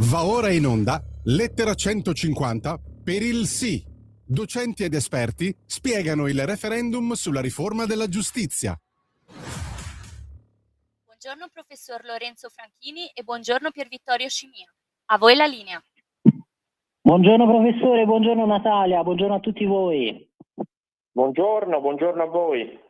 Va ora in onda Lettera 150 per il sì. Docenti ed esperti spiegano il referendum sulla riforma della giustizia. Buongiorno professor Lorenzo Franchini e buongiorno Pier Vittorio Scimia. A voi la linea. Buongiorno professore, buongiorno Natalia, buongiorno a tutti voi. Buongiorno a voi.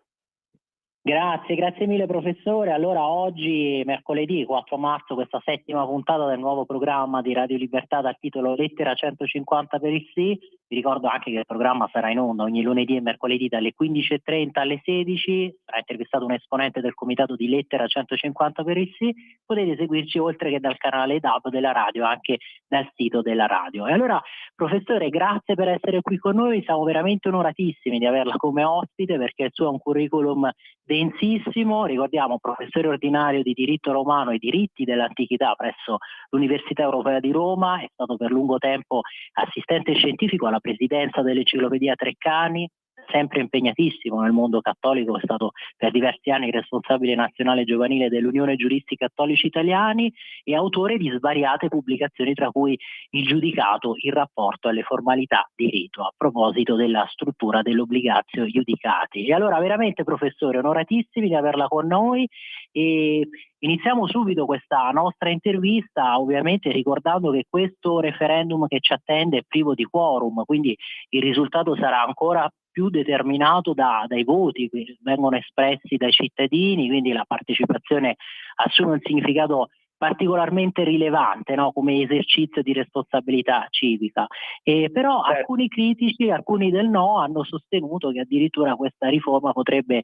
Grazie mille professore. Allora oggi, mercoledì 4 marzo, questa settima puntata del nuovo programma di Radio Libertà dal titolo Lettera 150 per il sì. Vi ricordo anche che il programma sarà in onda ogni lunedì e mercoledì dalle 15:30 alle 16. Sarà intervistato un esponente del comitato di Lettera 150 per il sì. Potete seguirci oltre che dal canale DAB della radio, anche dal sito della radio. E allora professore, grazie per essere qui con noi. Siamo veramente onoratissimi di averla come ospite perché il suo è un curriculum densissimo. Ricordiamo professore ordinario di diritto romano e diritti dell'antichità presso l'Università Europea di Roma, è stato per lungo tempo assistente scientifico alla presidenza dell'Enciclopedia Treccani, sempre impegnatissimo nel mondo cattolico, è stato per diversi anni responsabile nazionale giovanile dell'Unione Giuristi Cattolici Italiani e autore di svariate pubblicazioni, tra cui il giudicato in rapporto alle formalità di rito, a proposito della struttura dell'obligatio iudicati. E allora veramente professore, onoratissimi di averla con noi e iniziamo subito questa nostra intervista, ovviamente ricordando che questo referendum che ci attende è privo di quorum, quindi il risultato sarà ancora più determinato dai voti che vengono espressi dai cittadini, quindi la partecipazione assume un significato particolarmente rilevante, no? Come esercizio di responsabilità civica. Però alcuni critici, alcuni del no, hanno sostenuto che addirittura questa riforma potrebbe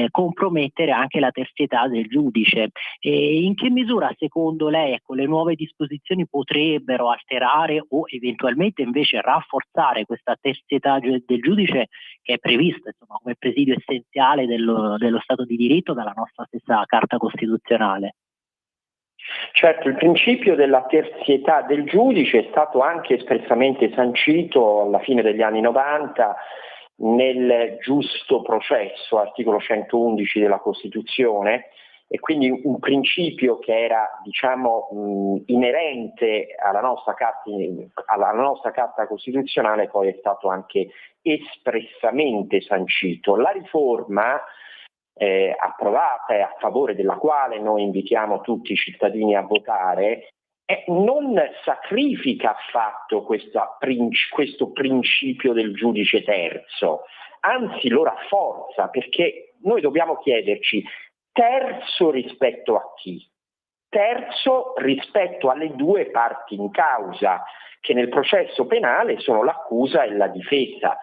compromettere anche la terzietà del giudice. In che misura secondo lei le nuove disposizioni potrebbero alterare o eventualmente invece rafforzare questa terzietà del giudice che è prevista come presidio essenziale dello Stato di diritto dalla nostra stessa Carta Costituzionale? Certo, il principio della terzietà del giudice è stato anche espressamente sancito alla fine degli anni 90 nel giusto processo, articolo 111 della Costituzione, e quindi un principio che era inerente alla nostra Carta Costituzionale, poi è stato anche espressamente sancito. La riforma approvata e a favore della quale noi invitiamo tutti i cittadini a votare non sacrifica affatto questo principio del giudice terzo, anzi lo rafforza, perché noi dobbiamo chiederci: terzo rispetto a chi? Terzo rispetto alle due parti in causa, che nel processo penale sono l'accusa e la difesa.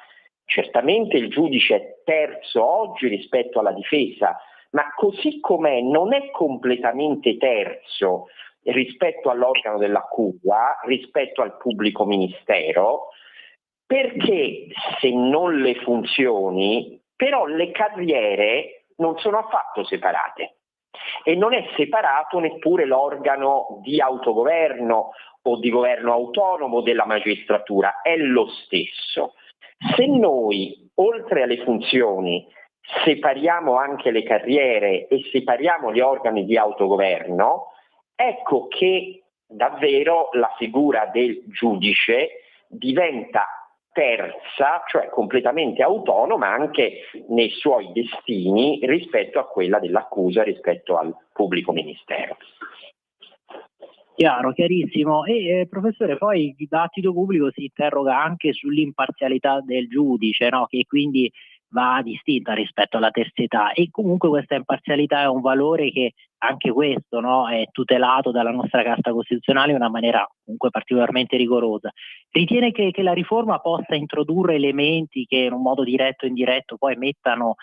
Certamente il giudice è terzo oggi rispetto alla difesa, ma così com'è non è completamente terzo rispetto all'organo dell'accusa, rispetto al pubblico ministero, perché se non le funzioni, però le carriere non sono affatto separate e non è separato neppure l'organo di autogoverno o di governo autonomo della magistratura, è lo stesso. Se noi, oltre alle funzioni, separiamo anche le carriere e separiamo gli organi di autogoverno, ecco che davvero la figura del giudice diventa terza, cioè completamente autonoma anche nei suoi destini rispetto a quella dell'accusa, rispetto al pubblico ministero. Chiaro, chiarissimo. E professore, poi il dibattito pubblico si interroga anche sull'imparzialità del giudice, no? Che quindi va distinta rispetto alla terzietà, e comunque questa imparzialità è un valore che anche questo, no, è tutelato dalla nostra Carta Costituzionale in una maniera comunque particolarmente rigorosa. Ritiene che la riforma possa introdurre elementi che in un modo diretto o indiretto poi mettano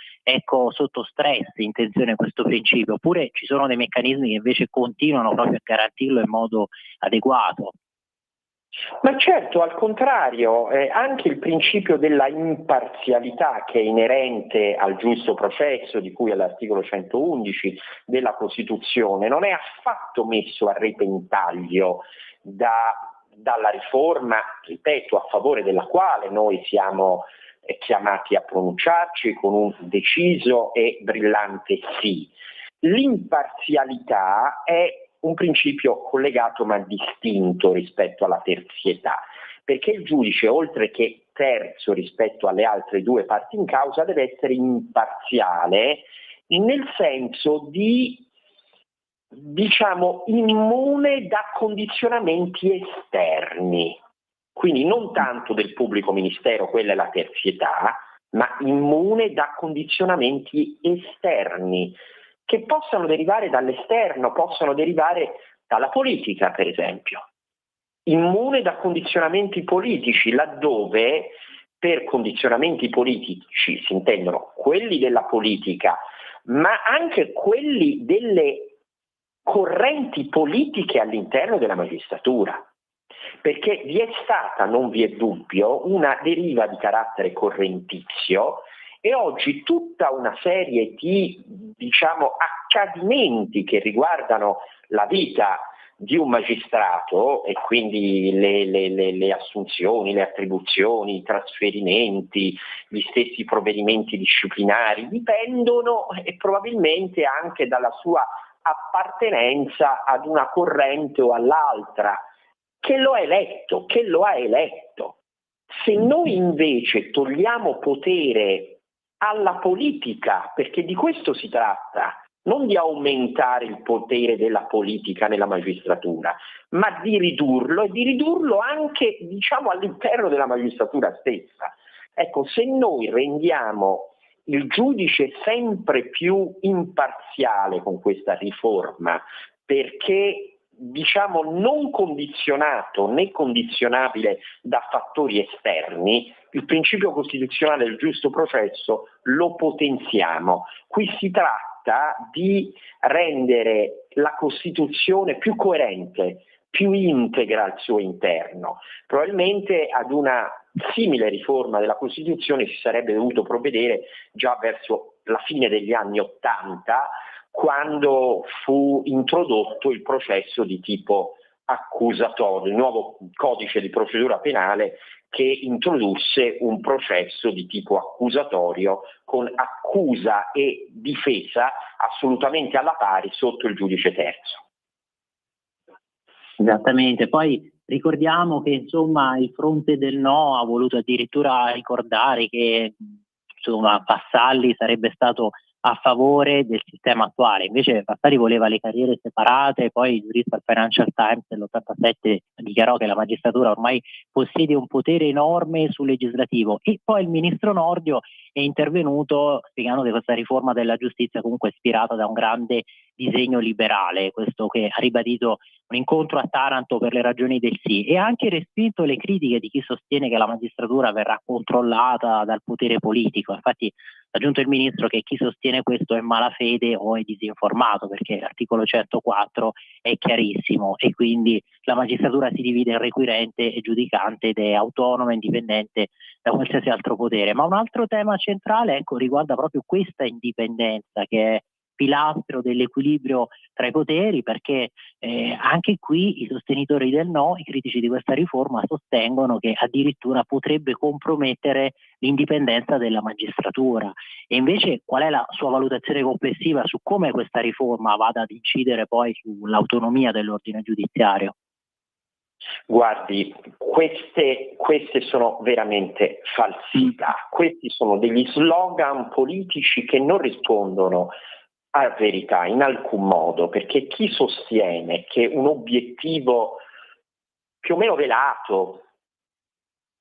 sotto stress, in tensione questo principio, oppure ci sono dei meccanismi che invece continuano proprio a garantirlo in modo adeguato? Ma certo, al contrario, anche il principio della imparzialità che è inerente al giusto processo, di cui all'articolo 111 della Costituzione, non è affatto messo a repentaglio dalla riforma, ripeto, a favore della quale noi siamo chiamati a pronunciarci con un deciso e brillante sì. L'imparzialità è un principio collegato ma distinto rispetto alla terzietà, perché il giudice, oltre che terzo rispetto alle altre due parti in causa, deve essere imparziale nel senso di, diciamo, immune da condizionamenti esterni, quindi non tanto del pubblico ministero, quella è la terzietà, ma immune da condizionamenti esterni che possano derivare dall'esterno, possono derivare dalla politica, per esempio. Immune da condizionamenti politici, laddove per condizionamenti politici si intendono quelli della politica, ma anche quelli delle correnti politiche all'interno della magistratura. Perché vi è stata, non vi è dubbio, una deriva di carattere correntizio e oggi tutta una serie di, diciamo, accadimenti che riguardano la vita di un magistrato e quindi le assunzioni, le attribuzioni, i trasferimenti, gli stessi provvedimenti disciplinari dipendono e probabilmente anche dalla sua appartenenza ad una corrente o all'altra che lo ha eletto, che lo ha eletto. Se noi invece togliamo potere alla politica, perché di questo si tratta, non di aumentare il potere della politica nella magistratura, ma di ridurlo e di ridurlo anche, diciamo, all'interno della magistratura stessa. Ecco, se noi rendiamo il giudice sempre più imparziale con questa riforma, perché diciamo non condizionato né condizionabile da fattori esterni, il principio costituzionale del giusto processo lo potenziamo. Qui si tratta di rendere la Costituzione più coerente, più integra al suo interno. Probabilmente ad una simile riforma della Costituzione si sarebbe dovuto provvedere già verso la fine degli anni '80, quando fu introdotto il processo di tipo accusatorio, il nuovo codice di procedura penale che introdusse un processo di tipo accusatorio con accusa e difesa assolutamente alla pari sotto il giudice terzo. Esattamente, poi ricordiamo che insomma il fronte del no ha voluto addirittura ricordare che insomma Vassalli sarebbe stato a favore del sistema attuale, invece Vassalli voleva le carriere separate, poi il giurista al Financial Times nell'87 dichiarò che la magistratura ormai possiede un potere enorme sul legislativo e poi il ministro Nordio è intervenuto spiegando che questa riforma della giustizia comunque è ispirata da un grande disegno liberale, questo che ha ribadito un incontro a Taranto per le ragioni del sì, e ha anche respinto le critiche di chi sostiene che la magistratura verrà controllata dal potere politico. Infatti ha aggiunto il ministro che chi sostiene questo è malafede o è disinformato, perché l'articolo 104 è chiarissimo e quindi la magistratura si divide in requirente e giudicante ed è autonoma e indipendente da qualsiasi altro potere. Ma un altro tema centrale, ecco, riguarda proprio questa indipendenza che è pilastro dell'equilibrio tra i poteri, perché anche qui i sostenitori del no, i critici di questa riforma, sostengono che addirittura potrebbe compromettere l'indipendenza della magistratura. E invece qual è la sua valutazione complessiva su come questa riforma vada ad incidere poi sull'autonomia dell'ordine giudiziario? Guardi, queste sono veramente falsità, questi sono degli slogan politici che non rispondono a verità in alcun modo, perché chi sostiene che un obiettivo più o meno velato,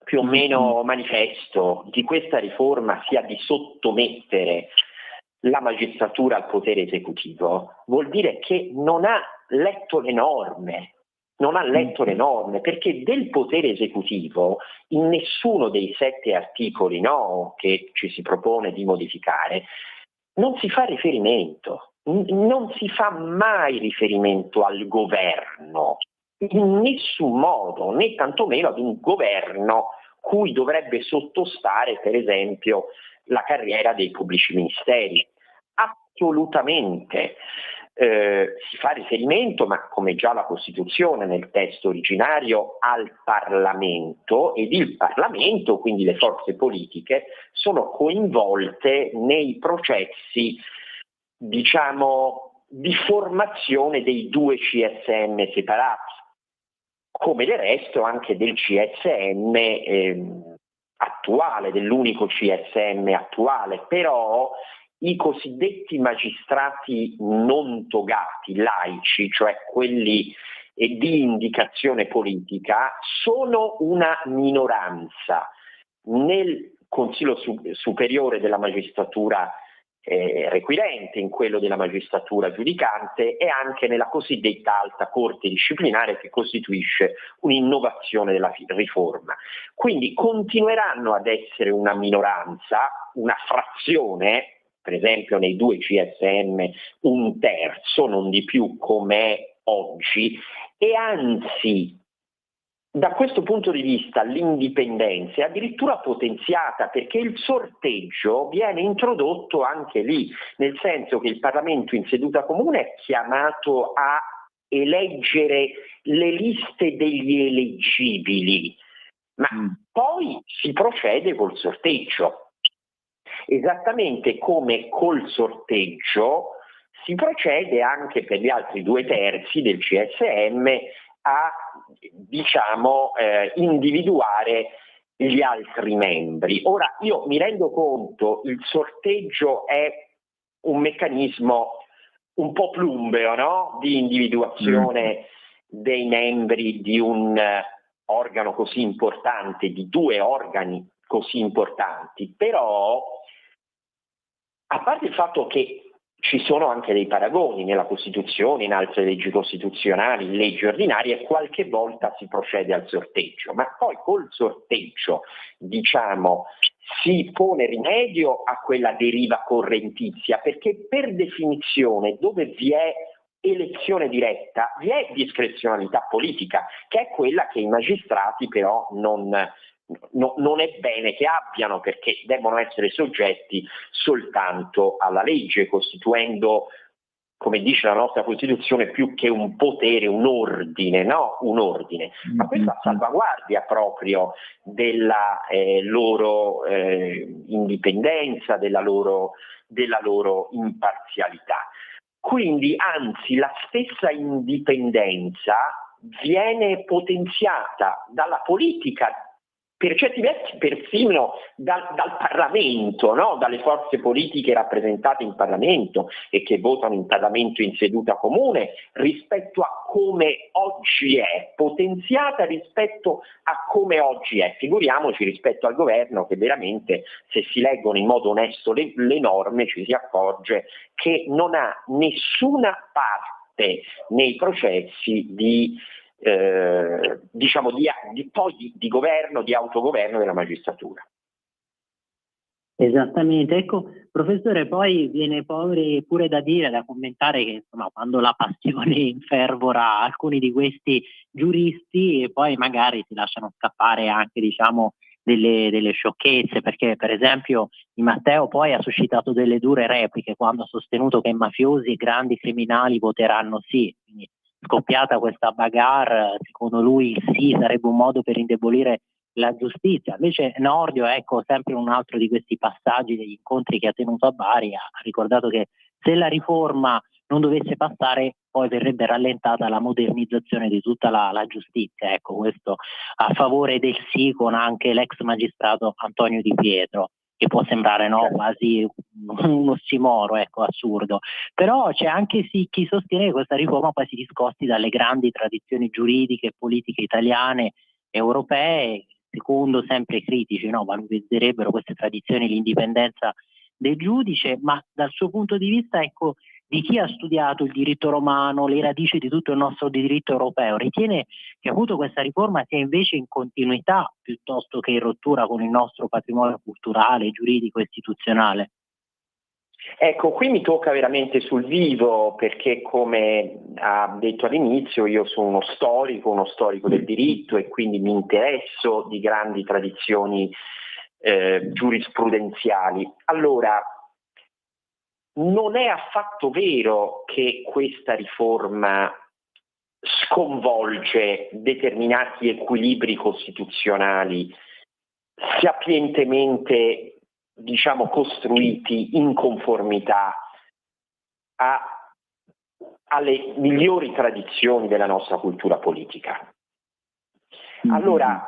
più o meno manifesto di questa riforma sia di sottomettere la magistratura al potere esecutivo, vuol dire che non ha letto le norme. Non ha letto le norme, perché del potere esecutivo in nessuno dei 7 articoli che ci si propone di modificare non si fa riferimento, non si fa mai riferimento al governo, in nessun modo, né tantomeno ad un governo cui dovrebbe sottostare per esempio la carriera dei pubblici ministeri. Assolutamente. Si fa riferimento, ma come già la Costituzione nel testo originario, al Parlamento, ed il Parlamento, quindi le forze politiche, sono coinvolte nei processi, diciamo, di formazione dei due CSM separati, come del resto anche del CSM attuale, dell'unico CSM attuale, però i cosiddetti magistrati non togati, laici, cioè quelli di indicazione politica, sono una minoranza nel Consiglio Superiore della Magistratura requirente, in quello della magistratura giudicante e anche nella cosiddetta alta corte disciplinare, che costituisce un'innovazione della riforma. Quindi continueranno ad essere una minoranza, una frazione, per esempio nei due CSM un terzo, non di più come oggi, e anzi da questo punto di vista l'indipendenza è addirittura potenziata, perché il sorteggio viene introdotto anche lì, nel senso che il Parlamento in seduta comune è chiamato a eleggere le liste degli eleggibili, ma poi si procede col sorteggio, esattamente come col sorteggio si procede anche per gli altri 2/3 del CSM a individuare gli altri membri. Ora io mi rendo conto, il sorteggio è un meccanismo un po' plumbeo, no? Di individuazione dei membri di un organo così importante, di due organi così importanti, però a parte il fatto che ci sono anche dei paragoni nella Costituzione, in altre leggi costituzionali, in leggi ordinarie, qualche volta si procede al sorteggio, ma poi col sorteggio, si pone rimedio a quella deriva correntizia, perché per definizione dove vi è elezione diretta vi è discrezionalità politica, che è quella che i magistrati però non è bene che abbiano, perché devono essere soggetti soltanto alla legge, costituendo, come dice la nostra Costituzione, più che un potere, un ordine, no? Un ordine. Ma questa salvaguardia proprio della loro indipendenza, della loro imparzialità. Quindi, anzi, la stessa indipendenza viene potenziata dalla politica, per certi versi persino dal Parlamento, no? Dalle forze politiche rappresentate in Parlamento e che votano in Parlamento in seduta comune, rispetto a come oggi è, potenziata rispetto a come oggi è. Figuriamoci rispetto al governo, che veramente, se si leggono in modo onesto le norme, ci si accorge che non ha nessuna parte nei processi di governo, di autogoverno della magistratura. Esattamente, ecco professore, poi viene pure da dire, da commentare che insomma quando la passione infervora alcuni di questi giuristi e poi magari si lasciano scappare anche delle sciocchezze, perché per esempio Di Matteo poi ha suscitato delle dure repliche quando ha sostenuto che mafiosi e grandi criminali voteranno sì, quindi scoppiata questa bagarre, secondo lui il sì sarebbe un modo per indebolire la giustizia. Invece Nordio, ecco, sempre un altro di questi passaggi degli incontri che ha tenuto a Bari, ha ricordato che se la riforma non dovesse passare poi verrebbe rallentata la modernizzazione di tutta la giustizia. Ecco, questo a favore del sì, con anche l'ex magistrato Antonio Di Pietro, che può sembrare quasi un ossimoro, ecco, assurdo. Però c'è anche chi sostiene che questa riforma poi si discosti dalle grandi tradizioni giuridiche e politiche italiane, europee, secondo sempre critici, no? Valorizzerebbero queste tradizioni l'indipendenza del giudice, ma dal suo punto di vista, ecco, di chi ha studiato il diritto romano, le radici di tutto il nostro diritto europeo, ritiene che appunto questa riforma sia invece in continuità piuttosto che in rottura con il nostro patrimonio culturale, giuridico e istituzionale? Ecco, qui mi tocca veramente sul vivo, perché come ha detto all'inizio io sono uno storico del diritto e quindi mi interesso di grandi tradizioni giurisprudenziali. Allora, non è affatto vero che questa riforma sconvolge determinati equilibri costituzionali sapientemente, costruiti in conformità a alle migliori tradizioni della nostra cultura politica. Allora,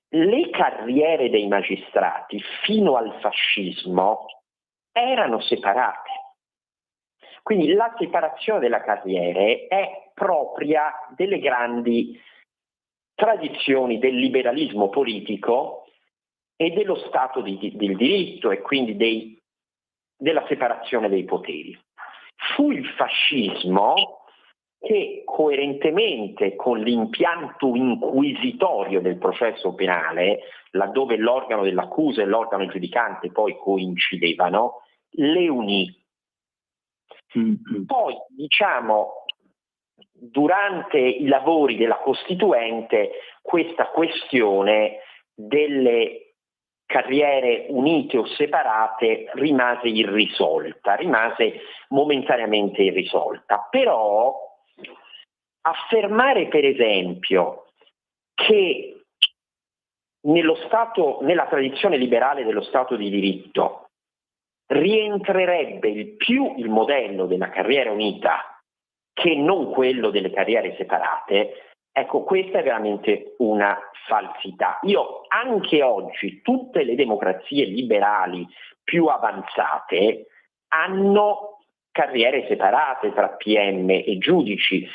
le carriere dei magistrati fino al fascismo erano separate. Quindi la separazione della carriere è propria delle grandi tradizioni del liberalismo politico e dello Stato del diritto e quindi della separazione dei poteri. Fu il fascismo che, coerentemente con l'impianto inquisitorio del processo penale, laddove l'organo dell'accusa e l'organo giudicante poi coincidevano, le unì. Poi, diciamo, durante i lavori della Costituente, questa questione delle carriere unite o separate rimase irrisolta, rimase momentaneamente irrisolta. Però affermare, per esempio, che nella tradizione liberale dello Stato di diritto rientrerebbe più il modello della carriera unita che non quello delle carriere separate, ecco, questa è veramente una falsità. Anche oggi tutte le democrazie liberali più avanzate hanno carriere separate tra PM e giudici.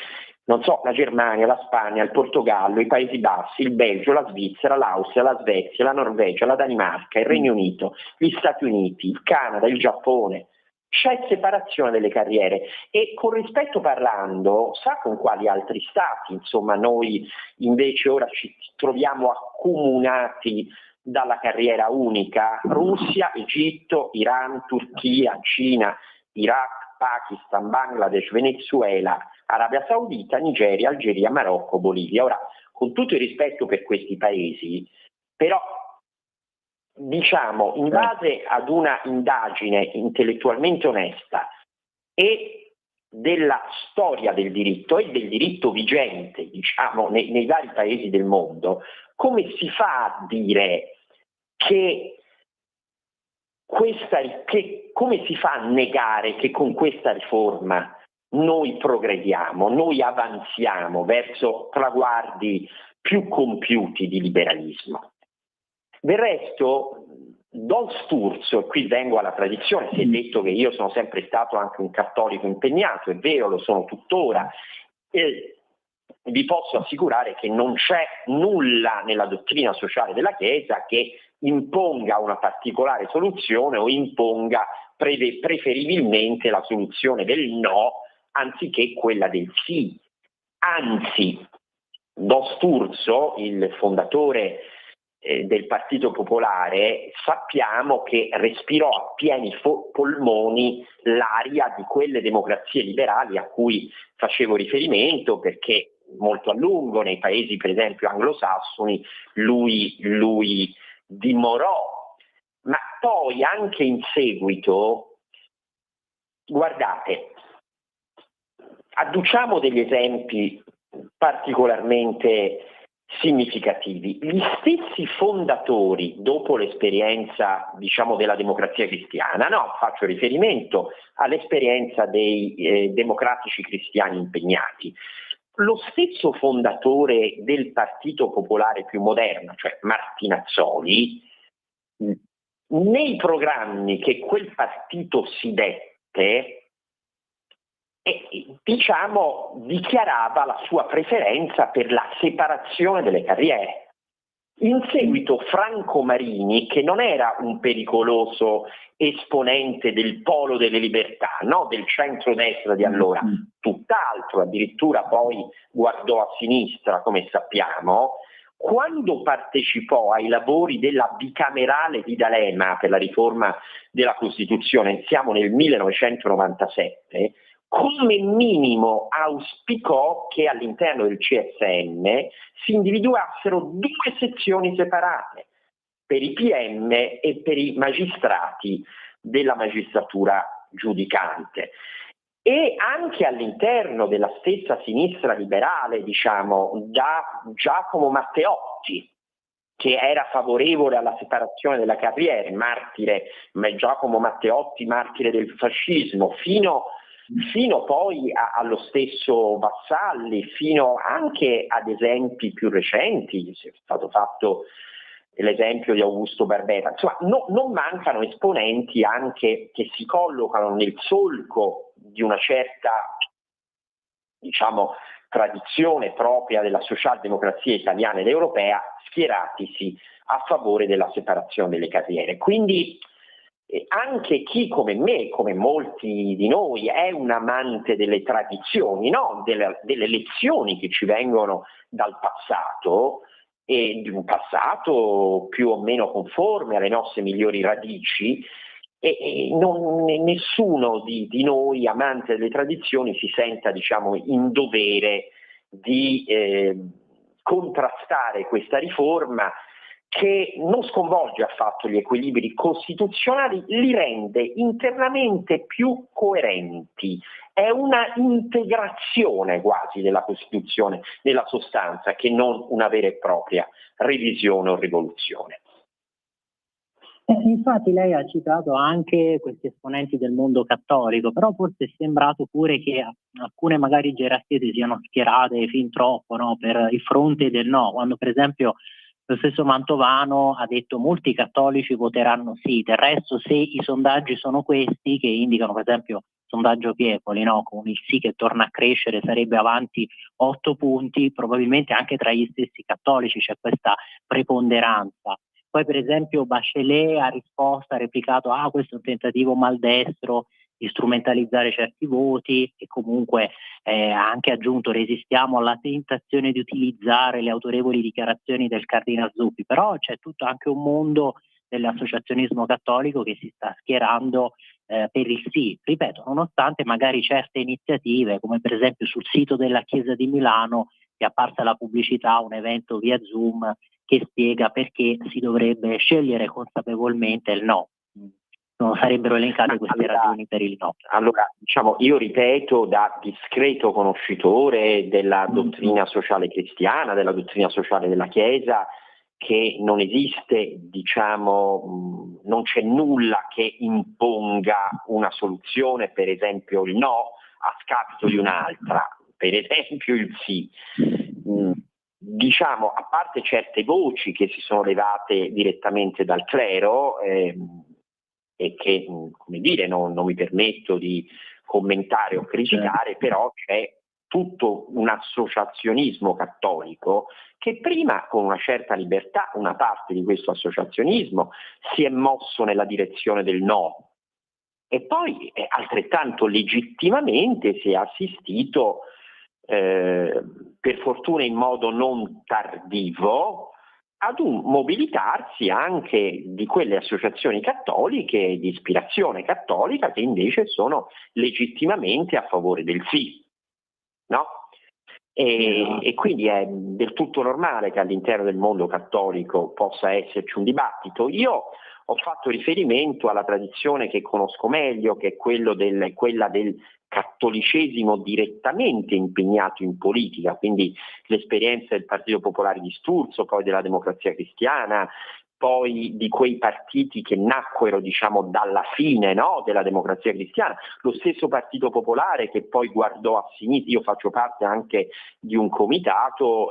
Non so, la Germania, la Spagna, il Portogallo, i Paesi Bassi, il Belgio, la Svizzera, l'Austria, la Svezia, la Norvegia, la Danimarca, il Regno Unito, gli Stati Uniti, il Canada, il Giappone. C'è separazione delle carriere e, con rispetto parlando, sa con quali altri stati? Insomma, noi invece ora ci troviamo accomunati dalla carriera unica: Russia, Egitto, Iran, Turchia, Cina, Iraq, Pakistan, Bangladesh, Venezuela, Arabia Saudita, Nigeria, Algeria, Marocco, Bolivia. Ora, con tutto il rispetto per questi paesi, però, diciamo, in base ad una indagine intellettualmente onesta e della storia del diritto e del diritto vigente, diciamo, nei vari paesi del mondo, come si fa a dire come si fa a negare che con questa riforma noi progrediamo, noi avanziamo verso traguardi più compiuti di liberalismo? Del resto, Don Sturzo, e qui vengo alla tradizione, si è detto che io sono sempre stato anche un cattolico impegnato, è vero, lo sono tuttora, e vi posso assicurare che non c'è nulla nella dottrina sociale della Chiesa che imponga una particolare soluzione o imponga preferibilmente la soluzione del no anziché quella del sì. Anzi, Don Sturzo, il fondatore del Partito Popolare, sappiamo che respirò a pieni polmoni l'aria di quelle democrazie liberali a cui facevo riferimento, perché molto a lungo nei paesi, per esempio, anglosassoni, lui dimorò. Ma poi anche in seguito, guardate, adduciamo degli esempi particolarmente significativi. Gli stessi fondatori, dopo l'esperienza, diciamo, della democrazia cristiana, faccio riferimento all'esperienza dei democratici cristiani impegnati, lo stesso fondatore del Partito Popolare più moderno, cioè Martinazzoli, nei programmi che quel partito si dette, diciamo, dichiarava la sua preferenza per la separazione delle carriere. In seguito Franco Marini, che non era un pericoloso esponente del polo delle libertà, del centrodestra di allora, tutt'altro, addirittura poi guardò a sinistra, come sappiamo, quando partecipò ai lavori della bicamerale di D'Alema per la riforma della Costituzione, siamo nel 1997, come minimo auspicò che all'interno del CSM si individuassero due sezioni separate per i PM e per i magistrati della magistratura giudicante. E anche all'interno della stessa sinistra liberale, diciamo, da Giacomo Matteotti, che era favorevole alla separazione della carriera, Giacomo Matteotti, martire del fascismo, fino fino poi allo stesso Vassalli, fino anche ad esempi più recenti, è stato fatto l'esempio di Augusto Barbera. Insomma, non mancano esponenti anche che si collocano nel solco di una certa, diciamo, tradizione propria della socialdemocrazia italiana ed europea, schieratisi a favore della separazione delle carriere. Quindi anche chi come me, come molti di noi, è un amante delle tradizioni, no? delle lezioni che ci vengono dal passato, e di un passato più o meno conforme alle nostre migliori radici, e nessuno di noi amante delle tradizioni si senta, diciamo, in dovere di contrastare questa riforma, che non sconvolge affatto gli equilibri costituzionali, li rende internamente più coerenti. È una integrazione quasi della Costituzione, nella sostanza, che non una vera e propria revisione o rivoluzione. Infatti lei ha citato anche questi esponenti del mondo cattolico, però forse è sembrato pure che alcune magari gerarchie si siano schierate fin troppo, no, per il fronte del no, quando per esempio lo stesso Mantovano ha detto molti cattolici voteranno sì, del resto se i sondaggi sono questi che indicano per esempio il sondaggio Piepoli, no, con il sì che torna a crescere sarebbe avanti 8 punti, probabilmente anche tra gli stessi cattolici c'è questa preponderanza. Poi per esempio Bachelet ha replicato questo è un tentativo maldestro di strumentalizzare certi voti, e comunque ha anche aggiunto resistiamo alla tentazione di utilizzare le autorevoli dichiarazioni del Cardinal Zuppi, però c'è tutto anche un mondo dell'associazionismo cattolico che si sta schierando per il sì, ripeto, nonostante magari certe iniziative, come per esempio sul sito della Chiesa di Milano è apparsa la pubblicità, un evento via Zoom che spiega perché si dovrebbe scegliere consapevolmente il no. Non sarebbero elencate queste ragioni per il no. Allora, diciamo, io ripeto, da discreto conoscitore della dottrina sociale cristiana, della dottrina sociale della Chiesa, che non esiste, diciamo, non c'è nulla che imponga una soluzione, per esempio il no, a scapito di un'altra, per esempio il sì. Diciamo, a parte certe voci che si sono levate direttamente dal clero, e che, come dire, non mi permetto di commentare o criticare, però c'è tutto un associazionismo cattolico che prima, con una certa libertà, una parte di questo associazionismo si è mosso nella direzione del no, e poi altrettanto legittimamente si è assistito, per fortuna in modo non tardivo, ad un mobilitarsi anche di quelle associazioni cattoliche di ispirazione cattolica che invece sono legittimamente a favore del sì, no? E quindi è del tutto normale che all'interno del mondo cattolico possa esserci un dibattito. Io ho fatto riferimento alla tradizione che conosco meglio, che è quella del cattolicesimo direttamente impegnato in politica, quindi l'esperienza del Partito Popolare di Sturzo, poi della Democrazia Cristiana, poi di quei partiti che nacquero, diciamo, dalla fine, no, della Democrazia Cristiana, lo stesso Partito Popolare che poi guardò a sinistra. Io faccio parte anche di un comitato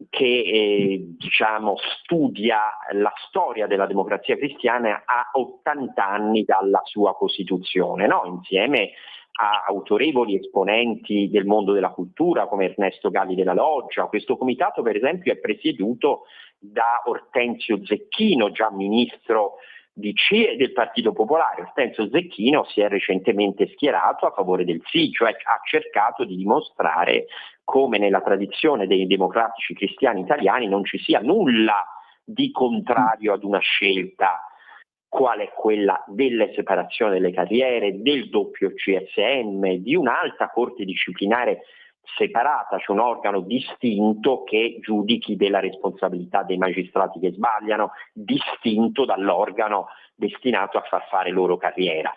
che diciamo studia la storia della Democrazia Cristiana a 80 anni dalla sua costituzione, no? Insieme a autorevoli esponenti del mondo della cultura come Ernesto Galli della Loggia. Questo comitato, per esempio, è presieduto da Ortensio Zecchino, già ministro di CIE del Partito Popolare. Ortensio Zecchino si è recentemente schierato a favore del sì, cioè ha cercato di dimostrare come nella tradizione dei democratici cristiani italiani non ci sia nulla di contrario ad una scelta quale è quella della separazione delle carriere, del doppio CSM, di un'alta corte disciplinare separata, cioè un organo distinto che giudichi della responsabilità dei magistrati che sbagliano, distinto dall'organo destinato a far fare loro carriera.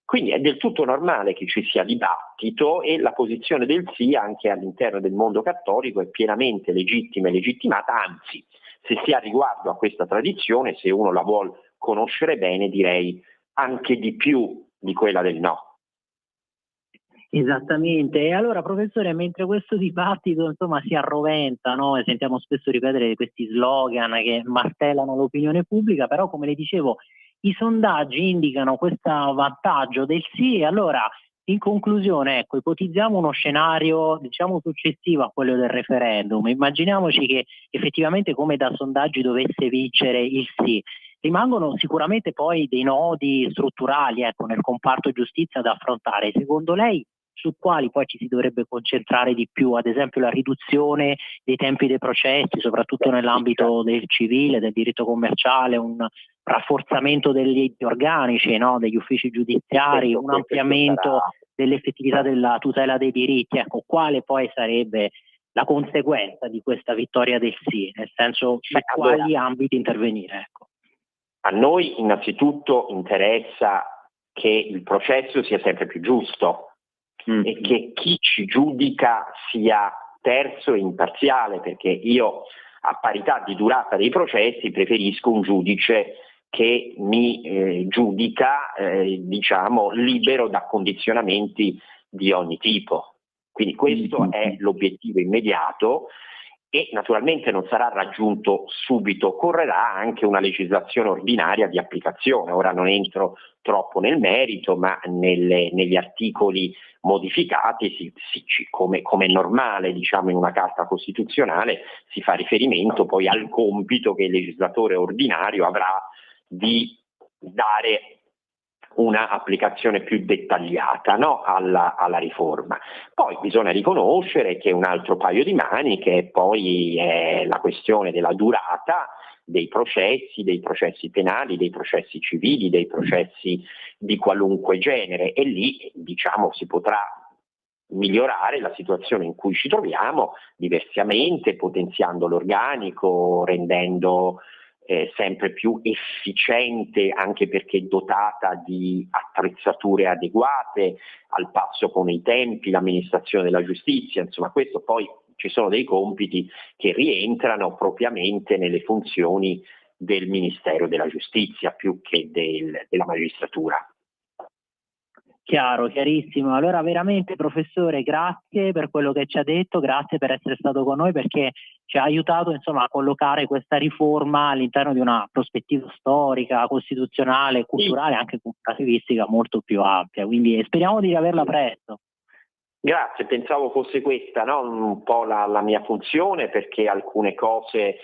Quindi è del tutto normale che ci sia dibattito, e la posizione del sì anche all'interno del mondo cattolico è pienamente legittima e legittimata, anzi, se si ha riguardo a questa tradizione, se uno la vuol conoscere bene, direi anche di più di quella del no. Esattamente. E allora, professore, mentre questo dibattito insomma si arroventa, no? E sentiamo spesso ripetere questi slogan che martellano l'opinione pubblica, però come le dicevo, i sondaggi indicano questo vantaggio del sì. E allora, in conclusione, ecco, ipotizziamo uno scenario, diciamo, successivo a quello del referendum. Immaginiamoci che effettivamente, come da sondaggi, dovesse vincere il sì. Rimangono sicuramente poi dei nodi strutturali, ecco, nel comparto giustizia da affrontare. Secondo lei, su quali poi ci si dovrebbe concentrare di più, ad esempio la riduzione dei tempi dei processi, soprattutto nell'ambito del civile, del diritto commerciale, un rafforzamento degli organici, no? Degli uffici giudiziari, un ampliamento dell'effettività della tutela dei diritti. Ecco, quale poi sarebbe la conseguenza di questa vittoria del sì, nel senso su quali ambiti intervenire? Ecco. A noi innanzitutto interessa che il processo sia sempre più giusto e che chi ci giudica sia terzo e imparziale, perché io, a parità di durata dei processi, preferisco un giudice che mi giudica diciamo libero da condizionamenti di ogni tipo. Quindi questo è l'obiettivo immediato e naturalmente non sarà raggiunto subito, occorrerà anche una legislazione ordinaria di applicazione. Ora non entro troppo nel merito, ma negli articoli modificati, come è normale, diciamo, in una carta costituzionale, si fa riferimento poi al compito che il legislatore ordinario avrà di dare una applicazione più dettagliata, no? alla riforma. Poi bisogna riconoscere che un altro paio di maniche poi è la questione della durata dei processi penali, dei processi civili, dei processi di qualunque genere, e lì diciamo si potrà migliorare la situazione in cui ci troviamo diversamente, potenziando l'organico, rendendo sempre più efficiente, anche perché dotata di attrezzature adeguate, al passo con i tempi, l'amministrazione della giustizia. Insomma, questo poi ci sono dei compiti che rientrano propriamente nelle funzioni del Ministero della Giustizia più che della magistratura. Chiaro, chiarissimo. Allora veramente, professore, grazie per quello che ci ha detto, grazie per essere stato con noi, perché ci ha aiutato insomma a collocare questa riforma all'interno di una prospettiva storica, costituzionale, culturale, anche comunicazivistica molto più ampia. Quindi speriamo di riaverla presto. Grazie, pensavo fosse questa, no? Un po' la mia funzione, perché alcune cose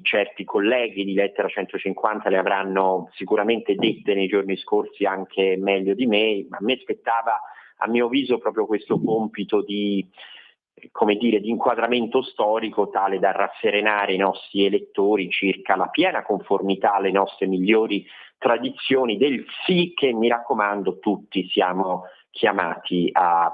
certi colleghi di Lettera 150 le avranno sicuramente dette nei giorni scorsi anche meglio di me. A me spettava, a mio avviso, proprio questo compito di inquadramento storico tale da rasserenare i nostri elettori circa la piena conformità alle nostre migliori tradizioni del sì, che, mi raccomando, tutti siamo chiamati a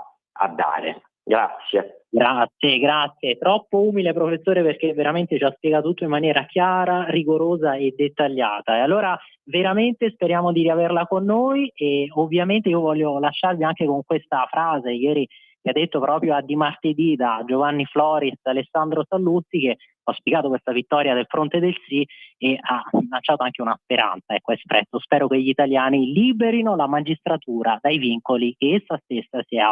dare. Grazie. Grazie. Troppo umile, professore, perché veramente ci ha spiegato tutto in maniera chiara, rigorosa e dettagliata. E allora veramente speriamo di riaverla con noi, e ovviamente io voglio lasciarvi anche con questa frase ieri che ha detto proprio a Di Martedì da Giovanni Floris, Alessandro Salluzzi, che ha spiegato questa vittoria del fronte del sì e ha lanciato anche una speranza, ecco, espresso: spero che gli italiani liberino la magistratura dai vincoli che essa stessa si è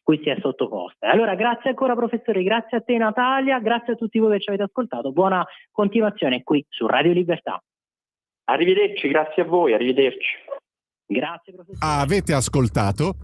cui si è sottoposta. Allora grazie ancora, professore, grazie a te Natalia, grazie a tutti voi che ci avete ascoltato, buona continuazione qui su Radio Libertà. Arrivederci, grazie a voi, arrivederci. Grazie, professore. Avete ascoltato